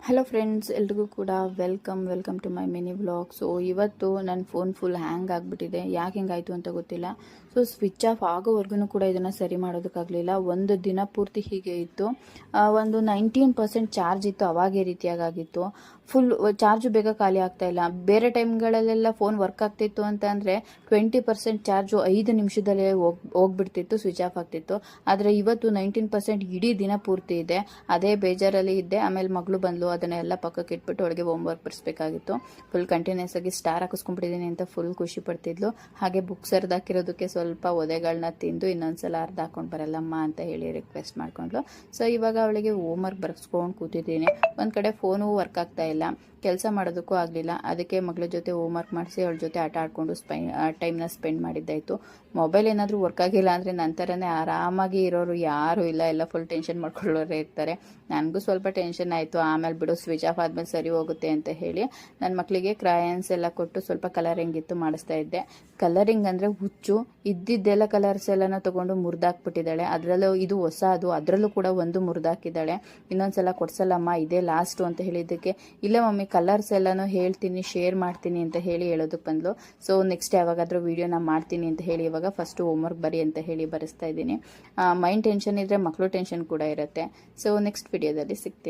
Hello friends, ಎಲ್ರಿಗೂ ಕೂಡ welcome to my mini vlog. So ಇವತ್ತು ನನ್ನ ಫೋನ್ ಫುಲ್ ಹ್ಯಾಂಗ್ ಆಗಿಬಿಟ್ಟಿದೆ. ಯಾಕೆ ಹಿಂಗಾಯಿತು ಅಂತ ಗೊತ್ತಿಲ್ಲ. ಸೊ ಸ್ವಿಚ್ ಆಫ್ ಆಗೋವರೆಗೂ ಕೂಡ ಇದನ್ನು ಸರಿ ಮಾಡೋದಕ್ಕಾಗಲಿಲ್ಲ. ಒಂದು ದಿನ ಪೂರ್ತಿ ಹೀಗೆ ಇತ್ತು. ಒಂದು 19% ಚಾರ್ಜ್ ಇತ್ತು, ಅವಾಗೇ ರೀತಿಯಾಗಿತ್ತು. ಫುಲ್ ಚಾರ್ಜು ಬೇಗ ಖಾಲಿ ಆಗ್ತಾ ಇಲ್ಲ. ಬೇರೆ ಟೈಮ್ಗಳಲ್ಲೆಲ್ಲ ಫೋನ್ ವರ್ಕ್ ಆಗ್ತಿತ್ತು ಅಂತ ಅಂದರೆ 20% ಚಾರ್ಜು 5 ನಿಮಿಷದಲ್ಲೇ ಹೋಗ್ಬಿಡ್ತಿತ್ತು, ಸ್ವಿಚ್ ಆಫ್ ಆಗ್ತಿತ್ತು. ಆದರೆ ಇವತ್ತು 19% ಇಡೀ ದಿನ ಪೂರ್ತಿ ಇದೆ. ಅದೇ ಬೇಜಾರಲ್ಲಿ ಇದ್ದೆ. ಆಮೇಲೆ ಮಗಳು ಬಂದ್ಲು, ಅದನ್ನೆಲ್ಲ ಪಕ್ಕಕ್ಕೆ ಇಟ್ಬಿಟ್ಟು ಅವಳಿಗೆ ಹೋಮ್ವರ್ಕ್ ಬಿಡಿಸ್ಬೇಕಾಗಿತ್ತು. ಫುಲ್ ಕಂಟಿನ್ಯೂಸ್ ಆಗಿ ಸ್ಟಾರ್ ಹಾಕಿಸ್ಕೊಂಡ್ಬಿಟ್ಟಿದ್ದೀನಿ ಅಂತ ಫುಲ್ ಖುಷಿ ಪಡ್ತಿದ್ಲು. ಹಾಗೆ ಬುಕ್ಸ್ ಹಾಕಿರೋದಕ್ಕೆ ಸ್ವಲ್ಪ ಒದೆಗಳನ್ನ ತಿಂದು ಇನ್ನೊಂದ್ಸಲ ಅರ್ಧ ಹಾಕೊಂಡು ಬರಲ್ಲಮ್ಮ ಅಂತ ಹೇಳಿ ರಿಕ್ವೆಸ್ಟ್ ಮಾಡ್ಕೊಂಡ್ಲು. ಸೊ ಇವಾಗ ಅವಳಿಗೆ ಹೋಮ್ವರ್ಕ್ ಬರ್ಸ್ಕೊಂಡು ಕೂತಿದ್ದೀನಿ. ಒಂದು ಕಡೆ ಫೋನು ವರ್ಕ್ ಆಗ್ತಾ ಇಲ್ಲ, ಕೆಲಸ ಮಾಡೋದಕ್ಕೂ ಆಗಲಿಲ್ಲ. ಅದಕ್ಕೆ ಮಗಳ ಜೊತೆ ಹೋಮ್ವರ್ಕ್ ಮಾಡಿಸಿ ಅವಳ ಜೊತೆ ಆಟ ಆಡಿಕೊಂಡು ಟೈಮ್ನ ಸ್ಪೆಂಡ್ ಮಾಡಿದ್ದಾಯಿತು. ಮೊಬೈಲ್ ಏನಾದರೂ ವರ್ಕ್ ಆಗಿಲ್ಲ ಅಂದರೆ ನಂತರನೇ ಆರಾಮಾಗಿ ಇರೋರು ಯಾರೂ ಇಲ್ಲ, ಎಲ್ಲ ಫುಲ್ ಟೆನ್ಷನ್ ಮಾಡ್ಕೊಳ್ಳೋರೇ ಇರ್ತಾರೆ. ನನಗೂ ಸ್ವಲ್ಪ ಟೆನ್ಷನ್ ಆಯಿತು. ಆಮೇಲೆ ಬಿಡು, ಸ್ವಿಚ್ ಆಫ್ ಆದಮೇಲೆ ಸರಿ ಹೋಗುತ್ತೆ ಅಂತ ಹೇಳಿ ನನ್ನ ಮಕ್ಕಳಿಗೆ ಕ್ರಾಯನ್ಸ್ ಎಲ್ಲ ಕೊಟ್ಟು ಸ್ವಲ್ಪ ಕಲರಿಂಗ್ ಇತ್ತು, ಮಾಡಿಸ್ತಾ ಇದ್ದೆ. ಕಲರಿಂಗ್ ಅಂದರೆ ಹುಚ್ಚು. ಇದ್ದಿದ್ದೆಲ್ಲ ಕಲರ್ಸ್ ಎಲ್ಲನೂ ತೊಗೊಂಡು ಮುರಿದಾಕ್ಬಿಟ್ಟಿದ್ದಾಳೆ. ಅದರಲ್ಲೂ ಇದು ಹೊಸದು, ಅದರಲ್ಲೂ ಕೂಡ ಒಂದು ಮುರಿದಾಕಿದ್ದಾಳೆ. ಇನ್ನೊಂದ್ಸಲ ಕೊಡ್ಸಲ್ಲಮ್ಮ, ಇದೇ ಲಾಸ್ಟು ಅಂತ ಹೇಳಿದ್ದಕ್ಕೆ, ಇಲ್ಲ ಮಮ್ಮಿ ಕಲರ್ಸ್ ಎಲ್ಲನೂ ಹೇಳ್ತೀನಿ, ಶೇರ್ ಮಾಡ್ತೀನಿ ಅಂತ ಹೇಳಿ ಹೇಳೋದಕ್ಕೆ ಬಂದ್ಲು. ಸೊ ನೆಕ್ಸ್ಟ್ ಯಾವಾಗಾದರೂ ವೀಡಿಯೋನ ಮಾಡ್ತೀನಿ ಅಂತ ಹೇಳಿ ಇವಾಗ ಫಸ್ಟು ಹೋಮ್ವರ್ಕ್ ಬರಿ ಅಂತ ಹೇಳಿ ಬರೆಸ್ತಾ ಇದ್ದೀನಿ. ಮೈಂಡ್ ಟೆನ್ಷನ್ ಇದ್ದರೆ ಮಕ್ಕಳು ಟೆನ್ಷನ್ ಕೂಡ ಇರುತ್ತೆ. ಸೊ ನೆಕ್ಸ್ಟ್ ವಿಡಿಯೋದಲ್ಲಿ ಸಿಗ್ತೀನಿ.